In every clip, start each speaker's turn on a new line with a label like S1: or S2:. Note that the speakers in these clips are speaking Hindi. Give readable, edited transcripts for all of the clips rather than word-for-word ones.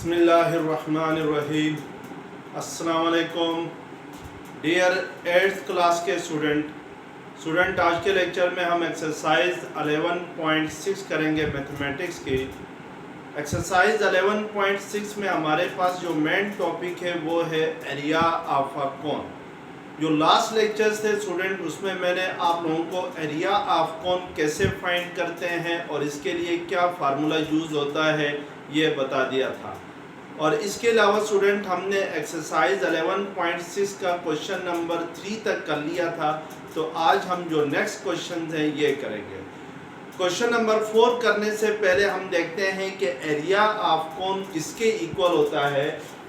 S1: बिस्मिल्लाहिर्रहमानिर्रहीम। अस्सलाम वालेकुम डियर 8th क्लास के स्टूडेंट आज के लेक्चर में हम एक्सरसाइज 11.6 करेंगे मैथमेटिक्स की। एक्सरसाइज 11.6 में हमारे पास जो मेन टॉपिक है वो है एरिया ऑफ अ कोन। जो लास्ट लेक्चर्स थे स्टूडेंट, उसमें मैंने आप लोगों को एरिया ऑफ कोन कैसे फाइंड करते हैं और इसके लिए क्या फार्मूला यूज़ होता है ये बता दिया था। और इसके अलावा स्टूडेंट हमने एक्सरसाइज 11.6 का क्वेश्चन नंबर 3 तक कर लिया था। तो आज हम जो नेक्स्ट क्वेश्चन हैं ये करेंगे। क्वेश्चन नंबर 4 करने से पहले हम देखते हैं कि एरिया ऑफ कोन किसके इक्वल होता है।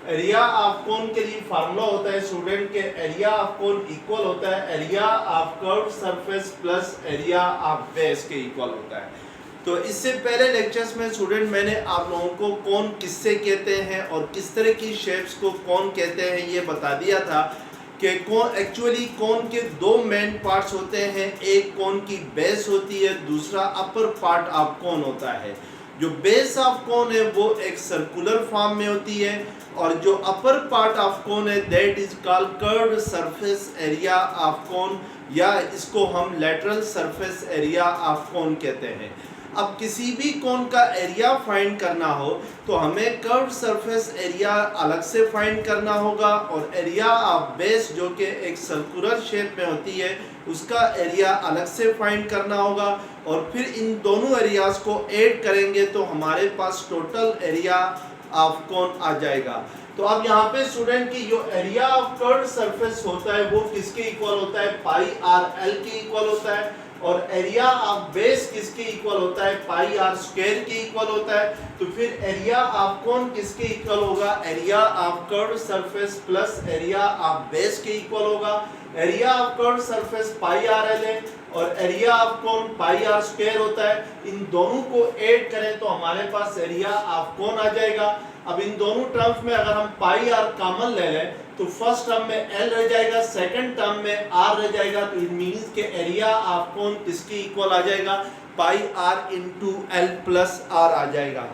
S1: एरिया ऑफ कोन के लिए फार्मूला होता है स्टूडेंट के एरिया ऑफ कोन इक्वल होता है area of curved surface plus area of base के इक्वल होता है। तो इससे पहले लेक्चर्स में स्टूडेंट मैंने आप लोगों को कोन किससे कहते हैं और किस तरह की शेप्स को कोन कहते हैं ये बता दिया था कि कोन एक्चुअली कोन के दो मेन पार्ट्स होते हैं। एक कोन की बेस होती है, दूसरा अपर पार्ट ऑफ कोन होता है। जो बेस ऑफ कोन है वो एक सर्कुलर फॉर्म में होती है और जो अपर पार्ट ऑफ कोन है that is called curved surface area of कोन, या इसको हम लेटरल सरफेस एरिया ऑफ कोन कहते हैं। अब किसी भी कोन का एरिया फाइंड करना हो तो हमें कर्व्ड सरफेस एरिया अलग से फाइंड करना होगा और एरिया ऑफ बेस जो कि एक सर्कुलर शेप में होती है उसका एरिया अलग से फाइंड करना होगा। और फिर इन दोनों एरियाज को ऐड करेंगे तो हमारे पास टोटल एरिया ऑफ कोन आ जाएगा। तो अब यहाँ पे स्टूडेंट की जो एरिया ऑफ कर्व्ड सरफेस होता है वो किसके इक्वल होता है, पाई आर एल के इक्वल होता है। और एरिया ऑफ बेस किसके इक्वल होता है, पाई आर स्क्वायर के इक्वल होता है। तो फिर एरिया ऑफ कोन किसके इक्वल होगा, area of curved surface plus area of base के इक्वल होगा। Area of curved surface pi r l है और area of cone pi r square होता है। इन दोनों को ऐड करें तो हमारे पास एरिया ऑफ कोन आ जाएगा। अब इन दोनों टर्म्स में अगर हम पाई आर कॉमन ले लें तो फर्स्ट टर्म में एल रह जाएगा, सेकंड टर्म में आर रह जाएगा। तो इट मींस के एरिया ऑफ कोन किसके इक्वल आ जाएगा, pi R into L plus R आ जाएगा।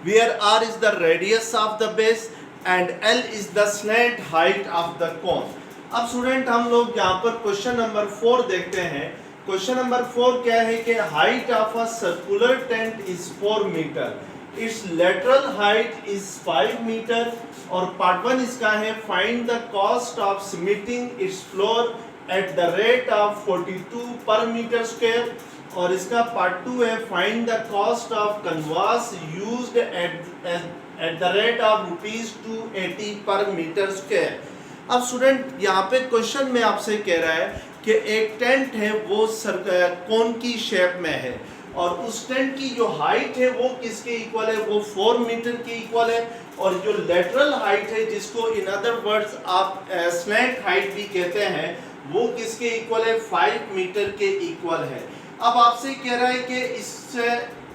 S1: Where R is the radius of the base and L is the slant height of the cone. अब स्टूडेंट हम लोग यहाँ पर क्वेश्चन नंबर 4 देखते हैं। क्वेश्चन नंबर 4 क्या है कि height of a circular tent is 4 metre, its lateral height is 5 metre. और पार्ट 1 इसका है find the cost of cementing its floor at the rate of 42 per metre square. और इसका पार्ट 2 है find the cost of canvas used at the rate of ₹280 per metre square. अब स्टूडेंट यहाँ पे क्वेश्चन में आपसे कह रहा है कि एक टेंट है वो कोन की शेप में है और उस टेंट की जो हाइट है वो किसके इक्वल है, वो 4 मीटर के इक्वल है। और जो लेटरल हाइट है जिसको इन अदर वर्ड्स आप स्लैंट हाइट भी कहते हैं वो किसके इक्वल है, 5 मीटर के इक्वल है। अब आपसे कह रहा है कि इस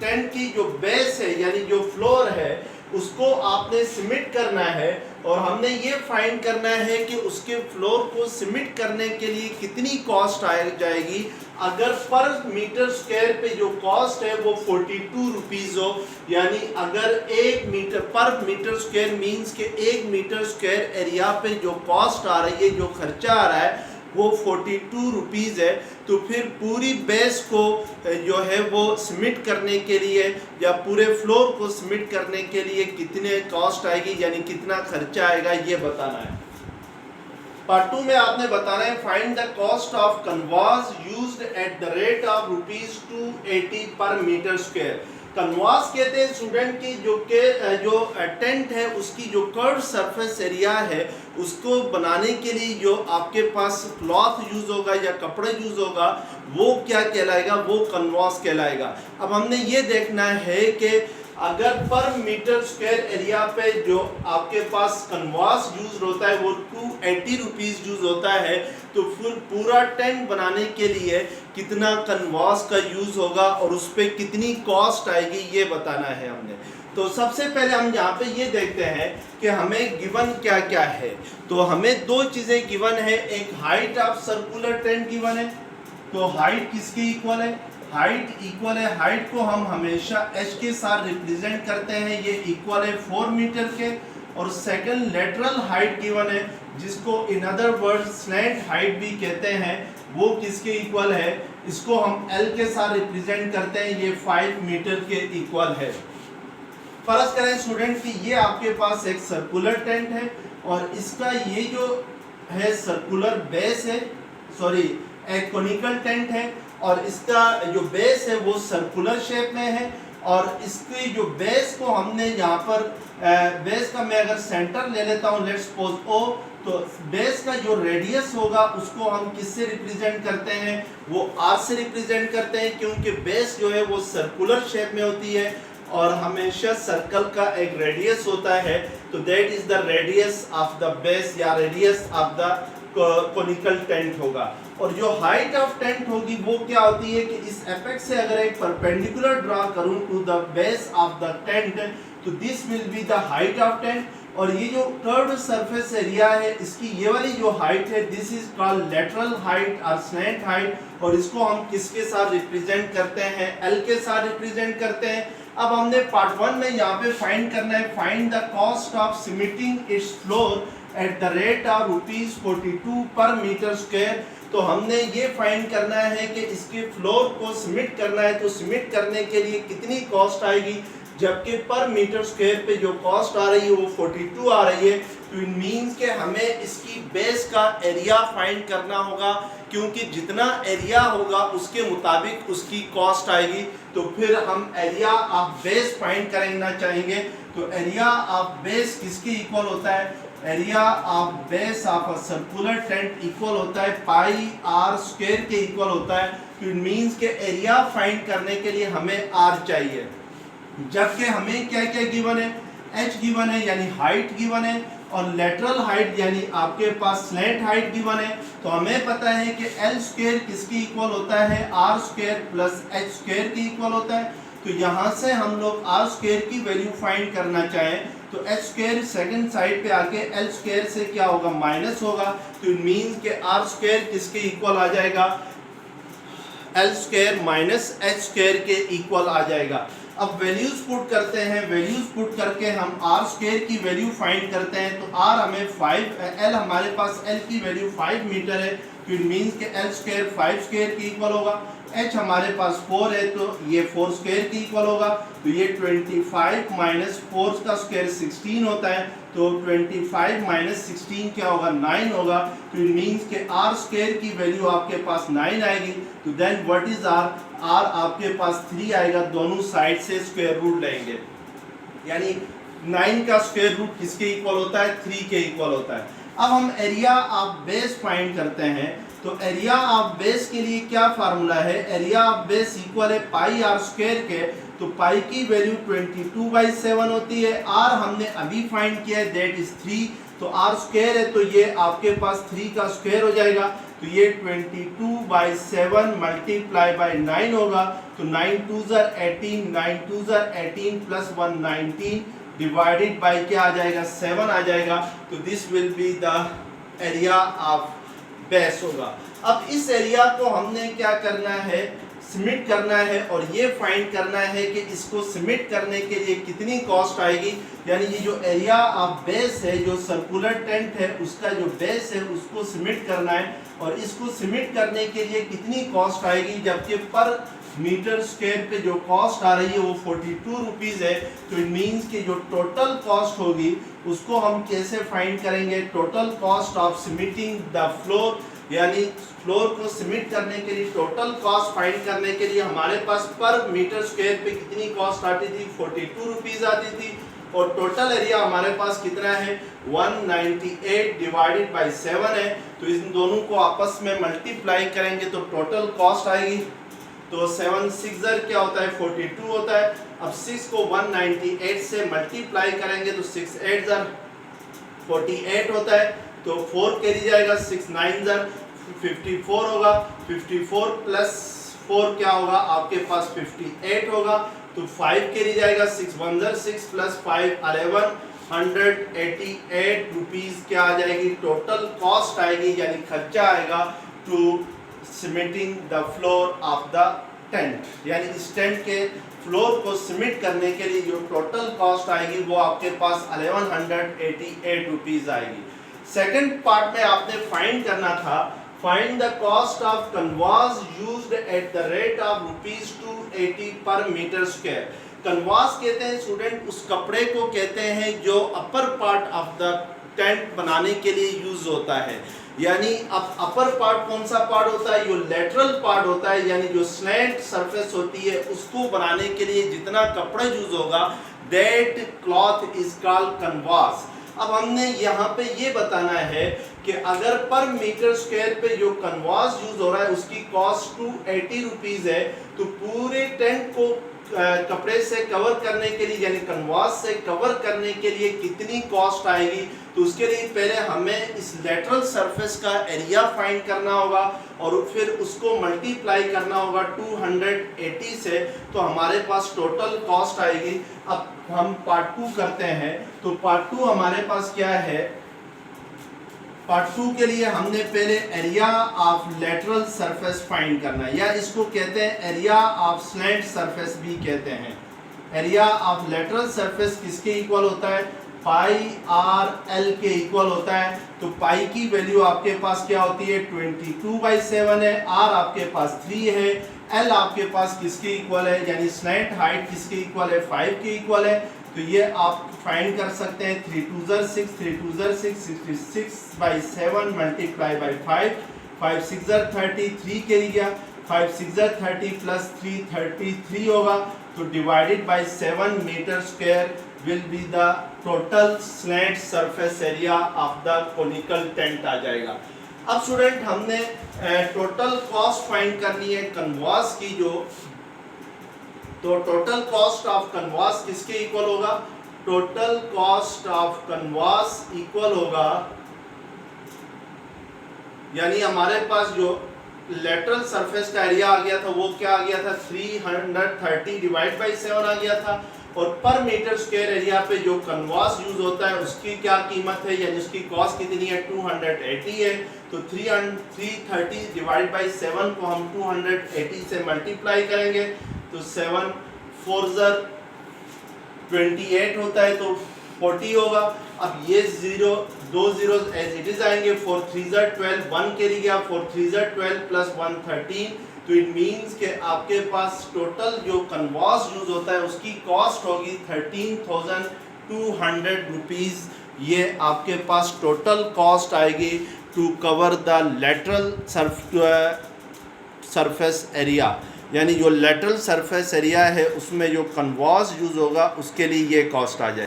S1: टेंट की जो बेस है यानी जो फ्लोर है उसको आपने सीमेंट करना है और हमने ये फाइंड करना है कि उसके फ्लोर को सीमेंट करने के लिए कितनी कॉस्ट आ जाएगी। अगर पर मीटर स्क्वायर पे जो कॉस्ट है वो 42 रुपीज़ हो, यानी अगर 1 मीटर पर मीटर स्क्वायर मीन्स के 1 मीटर स्क्वायर एरिया पे जो कॉस्ट आ रही है, जो खर्चा आ रहा है वो 42 रुपीज़ है। तो फिर पूरी बेस को जो है वो सीमेंट करने के लिए या पूरे फ्लोर को सीमेंट करने के लिए कितने कॉस्ट आएगी यानी कितना खर्चा आएगा ये बताना है। पार्ट 2 में आपने बताना है find the cost of canvas used at the rate of ₹280 per metre square. Canvas कहते हैं स्टूडेंट की जो टेंट है उसकी जो कर्व सरफेस एरिया है उसको बनाने के लिए जो आपके पास क्लॉथ यूज होगा या कपड़ा यूज होगा वो क्या कहलाएगा, वो कैनवास कहलाएगा। अब हमने ये देखना है कि अगर पर मीटर स्क्वायर एरिया पे जो आपके पास कैनवास यूज होता है वो 280 रुपीज़ यूज होता है, तो फिर पूरा टेंट बनाने के लिए कितना कैनवास का यूज होगा और उस पर कितनी कॉस्ट आएगी ये बताना है हमने। तो सबसे पहले हम यहाँ पे ये देखते हैं कि हमें गिवन क्या क्या है। तो हमें दो चीज़ें गिवन है, एक height of circular tent given है। तो हाइट किसके इक्वल है, हाइट इक्वल है, हाइट को हम हमेशा h के साथ रिप्रेजेंट करते हैं, ये इक्वल है 4 मीटर के। और सेकंड लेटरल हाइट गिवन है जिसको in other word slant height भी कहते हैं, वो किसके इक्वल है, इसको हम L के साथ रिप्रेजेंट करते हैं, ये 5 मीटर के इक्वल है। फर्ज करें स्टूडेंट कि ये आपके पास एक सर्कुलर टेंट है और इसका ये जो है सर्कुलर बेस है, सॉरी एक कोनिकल टेंट है और इसका जो बेस है वो सर्कुलर शेप में है। और इसकी जो बेस को हमने यहाँ पर बेस का मैं अगर सेंटर ले लेता हूँ, लेट्स सपोज O, तो बेस का जो रेडियस होगा उसको हम किससे रिप्रेजेंट करते हैं, वो R से रिप्रेजेंट करते हैं, क्योंकि बेस जो है वो सर्कुलर शेप में होती है और हमेशा सर्कल का एक रेडियस होता है, तो that is the radius of the base या radius of the conical tent होगा। और जो हाइट ऑफ टेंट होगी वो क्या होती है कि इस एपेक्स से अगर एक परपेंडिकुलर ड्रा करूं to the base of the tent, तो this will be the height of tent. और ये जो कर्व्ड सरफेस एरिया है इसकी ये वाली जो हाइट है, this is called lateral height और स्लैंट हाइट, और इसको हम किसके साथ रिप्रेजेंट करते हैं, L के साथ रिप्रेजेंट करते हैं। अब हमने पार्ट 1 में यहाँ पे फाइंड करना है, find the cost of cementing its floor at the rate of ₹42 per metre square. तो हमने ये फाइंड करना है कि इसके फ्लोर को सीमेंट करना है, तो सीमेंट करने के लिए कितनी कॉस्ट आएगी, जबकि पर मीटर स्क्वायर पे जो कॉस्ट आ रही है वो 42 आ रही है। तो इट मींस कि हमें इसकी बेस का एरिया फाइंड करना होगा, क्योंकि जितना एरिया होगा उसके मुताबिक उसकी कॉस्ट आएगी। तो फिर हम एरिया ऑफ बेस फाइंड करना चाहेंगे, तो एरिया ऑफ बेस किसके इक्वल होता है, area of base of a circular tent equal होता है पाई आर स्क्वायर के इक्वल होता है। तो इट मींस के एरिया फाइंड करने के लिए हमें आर चाहिए, जबकि हमें क्या क्या गिवन है, h गिवन है यानी हाइट गिवन है, और लेटरल हाइट यानी आपके पास स्लैंट हाइट गिवन है। तो हमें पता है कि L स्क्वायर किसके इक्वल होता है, R square plus H square के इक्वल होता है। तो यहाँ से हम लोग R स्क्वायर की वैल्यू फाइंड करना चाहें तो H स्क्वायर सेकंड साइड पे आके L स्क्वायर से क्या होगा, माइनस होगा। तो इट मींस के R स्क्वायर किसके इक्वल आ जाएगा, L square minus H square के इक्वल आ जाएगा। अब वैल्यूज पुट करते हैं, वैल्यूज पुट करके हम R स्क्वायर की वैल्यू फाइंड करते हैं। तो R हमें 5, L हमारे पास L की वैल्यू 5 मीटर है, तो इट मींस के L स्क्वायर 5 स्क्वायर की इक्वल होगा। H हमारे पास 4 है तो ये 4 स्क्वायर की इक्वल होगा। तो ये 25 माइनस 4 का स्क्वायर 16 होता है, तो 25 माइनस 16 क्या होगा, 9 होगा। तो इट मींस के R स्क्वायर की वैल्यू आपके पास 9 आएगी। तो then what is R, R आपके पास 3 आएगा, दोनों साइड से स्क्वायर रूट लेंगे, यानी 9 का स्क्वायर रूट किसके इक्वल होता है, 3 के इक्वल होता है। अब हम एरिया ऑफ बेस फाइंड करते हैं। तो एरिया ऑफ बेस के लिए क्या फार्मूला है, एरिया ऑफ बेस इक्वल है पाई आर स्क्वायर के। तो पाई की वैल्यू 22/7 होती है, आर हमने अभी फाइंड किया है दैट इज 3। तो आर स्क्वायर है तो ये आपके पास 3 का स्क्वायर हो जाएगा। तो ये 22/7 मल्टीप्लाई बाय 9 होगा। तो 9 2s are 18, 9 2s are 18 plus 1 19 divided by क्या आ जाएगा, 7 आ जाएगा। तो this will be the area of base होगा। अब इस एरिया को हमने क्या करना है, सीमेंट करना है, और ये फाइंड करना है कि इसको सीमेंट करने के लिए कितनी कॉस्ट आएगी। यानी ये जो एरिया ऑफ बेस है, जो सर्कुलर टेंट है उसका जो बेस है उसको सीमेंट करना है, और इसको सीमेंट करने के लिए कितनी कॉस्ट आएगी, जबकि पर मीटर स्क्वायर पे जो कॉस्ट आ रही है वो 42 रुपीज़ है। तो इट मीन्स कि जो टोटल कॉस्ट होगी उसको हम कैसे फाइंड करेंगे, total cost of cementing the floor, यानी फ्लोर को सीमेंट करने के लिए टोटल कॉस्ट फाइंड करने के लिए हमारे पास पर मीटर स्क्वायर पे कितनी कॉस्ट आती थी, 42 रुपीज़ आती थी, और टोटल एरिया हमारे पास कितना है, 198 डिवाइडेड बाय 7 है। तो इन दोनों को आपस में मल्टीप्लाई करेंगे तो टोटल कॉस्ट आएगी। तो 7 6 क्या होता है, 42 होता है। अब 6 को 198 से मल्टीप्लाई करेंगे तो 6 8 48 होता है। तो 4 कैरी जाएगा, 6 9 54 होगा। 54 प्लस 4 क्या होगा, आपके पास 58 होगा। तो 5 कैरी जाएगा, 6 1 6 प्लस 5 11 188 रुपीज़ क्या आ जाएगी, टोटल कॉस्ट आएगी, यानी खर्चा आएगा to cementing the floor of the tent, यानी इस टेंट के फ्लोर को सीमेंट करने के लिए जो टोटल कॉस्ट आएगी वो आपके पास 1188 रुपीज आएगी। सेकंड पार्ट में आपने फाइंड करना था, find the cost of canvas used at the rate of ₹280 per metre square. Canvas कहते हैं स्टूडेंट उस कपड़े को कहते हैं जो upper part of the tent बनाने के लिए यूज होता है। यानी अब अपर पार्ट कौन सा पार्ट होता है, जो लेटरल पार्ट होता है, यानी जो स्लैंट सरफेस होती है उसको बनाने के लिए जितना कपड़ा यूज होगा that cloth is called canvas. अब हमने यहाँ पे ये बताना है कि अगर पर मीटर स्क्वायर पे जो कैनवास यूज हो रहा है उसकी कॉस्ट 280 रुपीज है, तो पूरे टेंट को कपड़े से कवर करने के लिए यानी कैनवास से कवर करने के लिए कितनी कॉस्ट आएगी, तो उसके लिए पहले हमें इस लेटरल सरफेस का एरिया फाइंड करना होगा और फिर उसको मल्टीप्लाई करना होगा 280 से, तो हमारे पास टोटल कॉस्ट आएगी। अब हम पार्ट 2 करते हैं, तो पार्ट 2 हमारे पास क्या है, पार्ट 2 के लिए हमने पहले area of lateral surface find करना है, या इसको कहते हैं एरिया ऑफ स्लैंट सरफेस भी कहते हैं। एरिया ऑफ लेटरल सरफेस किसके इक्वल होता है, पाई आर एल के इक्वल होता है। तो पाई की वैल्यू आपके पास क्या होती है 22/7 है, आर आपके पास 3 है, एल आपके पास किसके इक्वल है, यानी स्लैंट हाइट किसके इक्वल है 5 के इक्वल है। तो ये आप फाइंड कर सकते हैं 3 2 6 3 2 6 66/7 मल्टीप्लाई बाई 5, 5 6 30 3 के लिए 5 6 30 प्लस 3 33 होगा, तो divided by 7 metre square will be the total slant surface area of the conical tent आ जाएगा। अब स्टूडेंट हमने टोटल कॉस्ट फाइंड करनी है कैनवास की, जो तो टोटल कॉस्ट ऑफ कैनवास किसके इक्वल होगा, total cost of canvas equal होगा, यानी हमारे पास जो लेटरल सरफेस का एरिया आ गया था वो क्या आ गया था 330 डिवाइड बाई 7 आ गया था, और पर मीटर स्क्वायर एरिया पे जो कैनवास यूज होता है उसकी क्या कीमत है, यानी उसकी कॉस्ट कितनी है 280 है। तो 330 डिवाइड बाई 7 को हम 280 से मल्टीप्लाई करेंगे, तो 7 4 28 होता है, तो 40 होगा। अब ये 2 zeros एज इट इज आएंगे, 4 3 12 1 के लिए 4 3 12 प्लस 1 13, तो इट मीन्स कि आपके पास टोटल जो कैनवास यूज होता है उसकी कॉस्ट होगी 13,200 रुपीज। ये आपके पास टोटल कॉस्ट आएगी to cover the lateral surface area, यानी जो लेटरल सरफेस एरिया है उसमें जो कैनवास यूज होगा उसके लिए ये कॉस्ट आ जाए।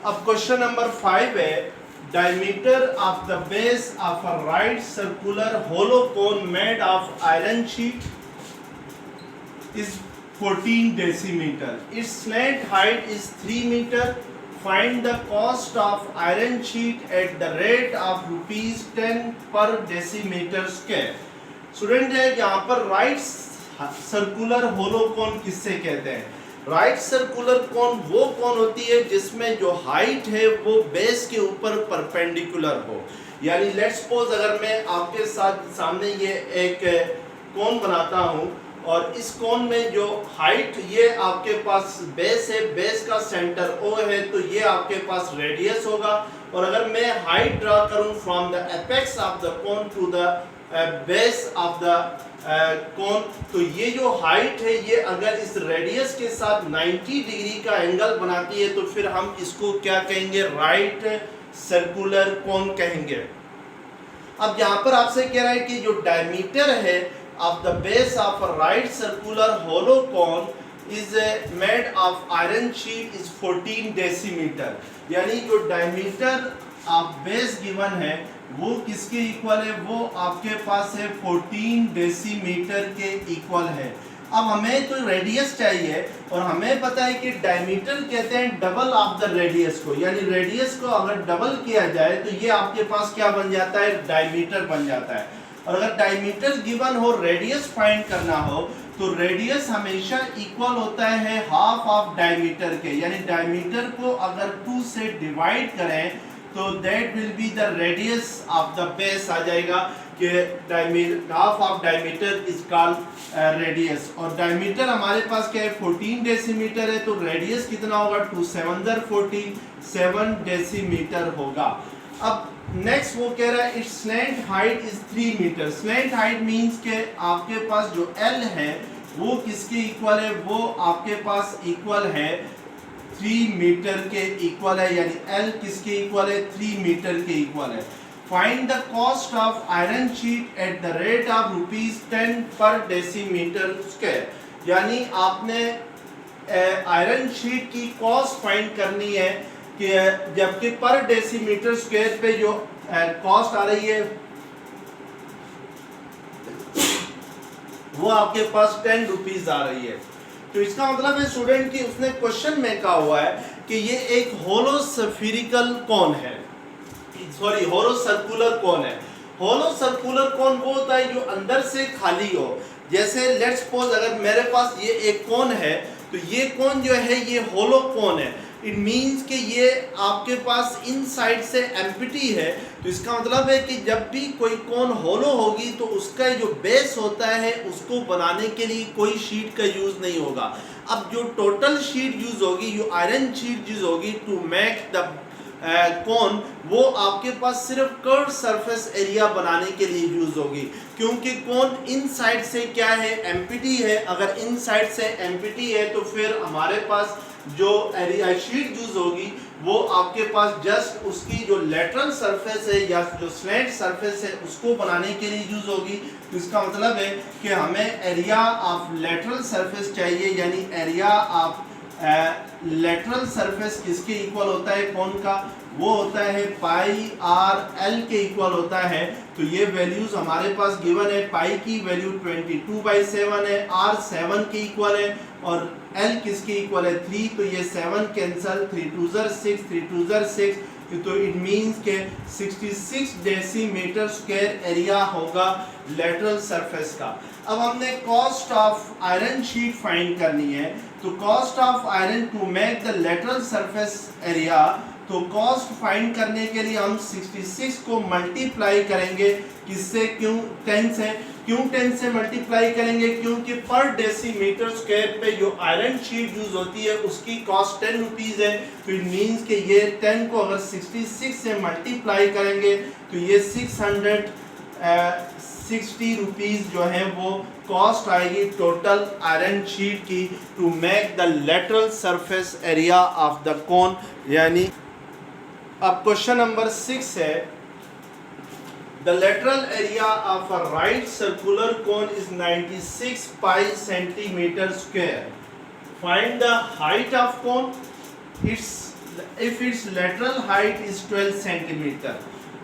S1: अब क्वेश्चन नंबर 5 है, diameter of the base of a right circular hollow cone made of iron sheet is 14 decimeter. Its slant height is 3 meter. Find the cost of iron sheet at the rate of ₹10 per decimeter square. Student है यहाँ पर राइट सर्कुलर होलो कोन किससे कहते हैं, राइट सर्कुलर कोन वो कोन होती है जिसमें जो हाइट है वो बेस के ऊपर परपेंडिकुलर हो। यानी लेट्स सपोज अगर मैं आपके साथ सामने ये एक कोन बनाता हूँ और इस कोन में जो हाइट ये आपके पास बेस है, बेस का सेंटर O है, तो ये आपके पास रेडियस होगा। और अगर मैं हाइट ड्रा करूँ from the apex of the cone to the base of the cone, तो ये जो हाइट है ये अगर इस रेडियस के साथ 90 डिग्री का एंगल बनाती है तो फिर हम इसको क्या कहेंगे, राइट सर्कुलर कोन कहेंगे। अब यहाँ पर आपसे कह रहा है कि जो डायमीटर है of the base of a right circular hollow cone is made of iron sheet is 14 decimetre, यानी जो डायमीटर ऑफ बेस गिवन है वो किसके इक्वल है, वो आपके पास है 14 डेसीमीटर के इक्वल है। अब हमें तो रेडियस चाहिए और हमें पता है कि डायमीटर कहते हैं डबल ऑफ द रेडियस को, यानी रेडियस को अगर डबल किया जाए तो ये आपके पास क्या बन जाता है, डायमीटर बन जाता है। और अगर डायमीटर गिवन हो, रेडियस फाइंड करना हो, तो रेडियस हमेशा इक्वल होता है हाफ ऑफ डायमीटर के, यानी डायमीटर को अगर 2 से डिवाइड करें तो that will be the radius of the base आ जाएगा, कि half of diameter is called radius, और डायमीटर हमारे पास क्या है 14 डेसीमीटर है, तो रेडियस कितना होगा 2 7 47 डेसीमीटर होगा। अब नेक्स्ट वो कह रहा है it's slant height is 3 metre. Slant height means के आपके पास जो एल है वो किसके इक्वल है, वो आपके पास इक्वल है 3 मीटर के इक्वल है, यानी एल किसके इक्वल है 3 मीटर के इक्वल है। Find the cost of iron sheet at the rate of ₹10 पर डेसीमीटर स्क्वायर, यानी आपने आयरन शीट की कॉस्ट फाइंड करनी है कि जबकि पर डेसीमीटर स्क्वायर पे जो कॉस्ट आ रही है वो आपके पास 10 रुपीज आ रही है। तो इसका मतलब है स्टूडेंट की उसने क्वेश्चन में कहा हुआ है कि ये एक होलो स्फेरिकल कोन है, सॉरी होलो सर्कुलर कोन है। होलो सर्कुलर कोन वो होता है जो अंदर से खाली हो। जैसे लेट्स सपोज अगर मेरे पास ये एक कोन है तो ये कोन जो है ये होलो कोन है। इट मीन्स कि ये आपके पास इनसाइड से एम्प्टी है। तो इसका मतलब है कि जब भी कोई कोन होलो होगी तो उसका जो बेस होता है उसको बनाने के लिए कोई शीट का यूज़ नहीं होगा। अब जो टोटल शीट यूज़ होगी, जो आयरन शीट यूज़ होगी टू मेक द कोन, वो आपके पास सिर्फ कर्व सरफेस एरिया बनाने के लिए यूज होगी, क्योंकि कोन इनसाइड से क्या है एम्प्टी है। अगर इनसाइड से एम्प्टी है तो फिर हमारे पास जो एरिया शीट यूज होगी वो आपके पास जस्ट उसकी जो लेटरल सरफेस है या जो स्लैंट सरफेस है उसको बनाने के लिए यूज होगी। तो इसका मतलब है कि हमें एरिया ऑफ लेटरल सरफेस चाहिए, यानी एरिया ऑफ लेटरल सरफेस किसके इक्वल होता है कोन का, वो होता है पाई आर एल के इक्वल होता है। तो ये वैल्यूज हमारे पास गिवन है, पाई की वैल्यू 22/7 है, आर 7 के इक्वल है और एल किसके इक्वल है 3। तो ये 7 कैंसल, 3 2 6, 3 2 6, तो इट मींस के 66 डेसीमीटर स्क्वायर एरिया होगा लेटरल सरफेस का। अब हमने cost of iron sheet find करनी है। तो cost of iron to make the lateral surface area, तो कॉस्ट फाइंड करने के लिए हम 66 को मल्टीप्लाई करेंगे किससे, क्यों 10 से। क्यों 10 से मल्टीप्लाई करेंगे, क्योंकि पर डेसीमीटर स्क्वायर पे जो आयरन शीट यूज होती है उसकी कॉस्ट 10 रुपीज़ है। तो इट मीन्स कि ये 10 को अगर 66 से मल्टीप्लाई करेंगे तो ये 660 रुपीज़ जो है वो कॉस्ट आएगी टोटल आयरन शीट की to make the lateral surface area of the cone. यानी अब क्वेश्चन नंबर 6 है, the lateral area of a right circular cone is 96 pi centimeter square. Find the height of cone if its lateral height is 12 centimeter.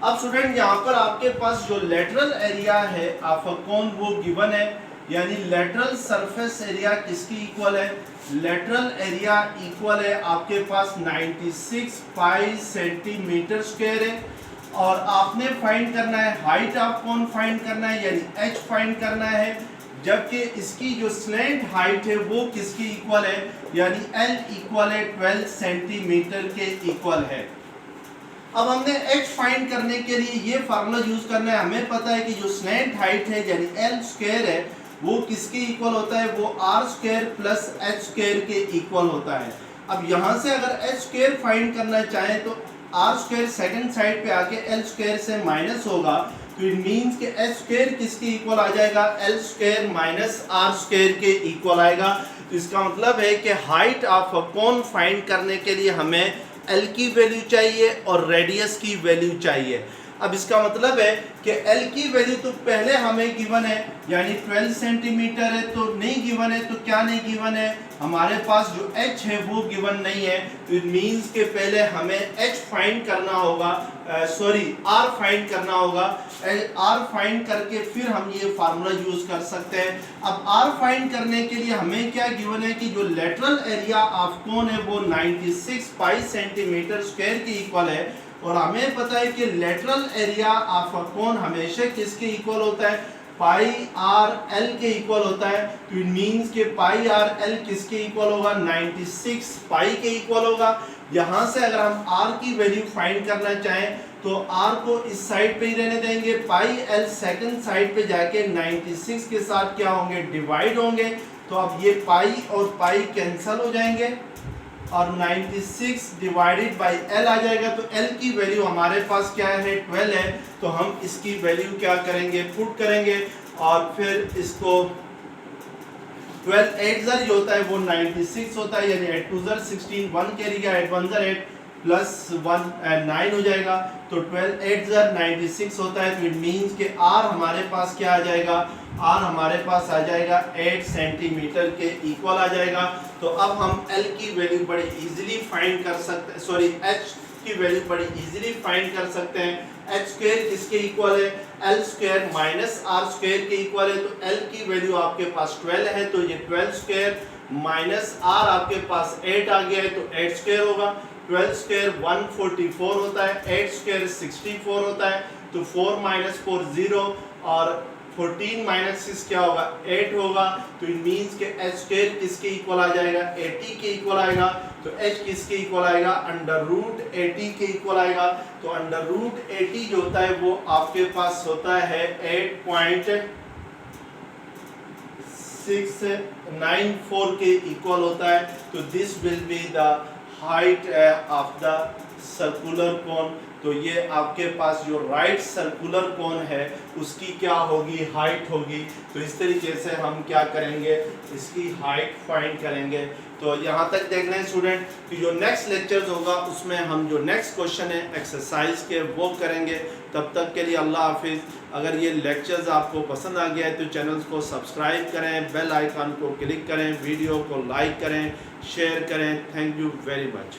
S1: अब स्टूडेंट यहाँ पर आपके पास जो लेटरल एरिया है ऑफ अ कोन वो गिवन है, यानी लेटरल सरफेस एरिया किसकी इक्वल है, लेटरल एरिया इक्वल है आपके पास 96 पाई सेंटीमीटर स्क्वायर है। और आपने फाइंड करना है हाइट ऑफ कोन फाइंड करना है, यानी h फाइंड करना है, जबकि इसकी जो स्लैंट हाइट है वो किसकी इक्वल है, यानी l इक्वल है 12 सेंटीमीटर के इक्वल है। अब हमने h फाइंड करने के लिए ये फार्मूला यूज करना है। हमें पता है कि जो स्लैंट हाइट है यानी l स्क्वायर है वो किसके इक्वल होता है, वो r square plus h square के इक्वल होता है। अब यहाँ से अगर h स्क्वायर फाइंड करना चाहें तो आर स्क्वायर सेकंड साइड पे आके एल स्क्वायर से माइनस होगा। तो इट मींस कि एच स्क्वायर किसके इक्वल आ जाएगा, L square minus R square के इक्वल आएगा। तो इसका मतलब है कि height of a cone find करने के लिए हमें एल की वैल्यू चाहिए और रेडियस की वैल्यू चाहिए। अब इसका मतलब है कि L की वैल्यू तो पहले हमें गिवन है, यानी 12 सेंटीमीटर है, तो नहीं गिवन है तो क्या नहीं गिवन है, हमारे पास जो h है वो गिवन नहीं है। तो इट मींस के पहले हमें h फाइंड करना होगा, r फाइंड करना होगा। r फाइंड करके फिर हम ये फार्मूला यूज कर सकते हैं। अब r फाइंड करने के लिए हमें क्या गिवन है कि जो लेटरल एरिया ऑफ कोन है वो 96 पाई सेंटीमीटर स्क्वायर के इक्वल है, और हमें पता है कि लेटरल एरिया ऑफ अ कोन हमेशा किसके इक्वल होता है, पाई आर एल के इक्वल होता है। तो इट मींस कि पाई आर एल किसके इक्वल होगा, 96 पाई के इक्वल होगा। यहाँ से अगर हम r की वैल्यू फाइंड करना चाहें तो आर को इस साइड पे ही रहने देंगे, पाई एल सेकंड साइड पे जाके 96 के साथ क्या होंगे, डिवाइड होंगे। तो अब ये पाई और पाई कैंसल हो जाएंगे और 96 डिवाइडेड बाई एल आ जाएगा। तो एल की वैल्यू हमारे पास क्या है, 12 है। तो हम इसकी वैल्यू क्या करेंगे, पुट करेंगे और फिर इसको 12 8 जो होता है वो 96 होता है, यानी 8 2 16, 1 कैरी का 8 1 8 प्लस 1 9 हो जाएगा। तो 12 8 96 होता है। तो इट मीन्स कि आर हमारे पास क्या आ जाएगा, आर हमारे पास आ जाएगा 8 सेंटीमीटर के इक्वल आ जाएगा। तो अब हम एल की वैल्यू बड़ी इजीली फाइंड कर सकते हैं, सॉरी एच की वैल्यू बड़ी इजीली फाइंड कर सकते हैं। एच स्क्वायर किसके इक्वल है, L square minus R square के इक्वल है। तो एल की वैल्यू आपके पास 12 है, तो ये 12 स्क्वायर माइनस आर आपके पास 8 आ गया है, तो 8 स्क्वायर होगा। 12 स्क्वायर 144 होता है, 8 स्क्वायर 64 होता है। तो 4 माइनस 4 0 और 14 माइनस 6 क्या होगा, 8 होगा। तो इट मीन्स के एच स्क्वायर किसके इक्वल आ जाएगा, 80 के इक्वल आएगा। तो एच किसके इक्वल आएगा, अंडर रूट 80 के इक्वल आएगा। तो अंडर रूट 80 जो होता है वो आपके पास होता है 8.694 के इक्वल होता है। तो this will be the height of the circular cone. तो ये आपके पास जो राइट सर्कुलर कोन है उसकी क्या होगी, हाइट होगी। तो इस तरीके से हम क्या करेंगे, इसकी हाइट फाइंड करेंगे। तो यहाँ तक देखना है स्टूडेंट कि जो नेक्स्ट लेक्चर्स होगा उसमें हम जो नेक्स्ट क्वेश्चन है एक्सरसाइज के वो करेंगे। तब तक के लिए अल्लाह हाफिज़। अगर ये लेक्चर्स आपको पसंद आ गया है तो चैनल को सब्सक्राइब करें, बेल आइकन को क्लिक करें, वीडियो को लाइक करें, शेयर करें। Thank you very much.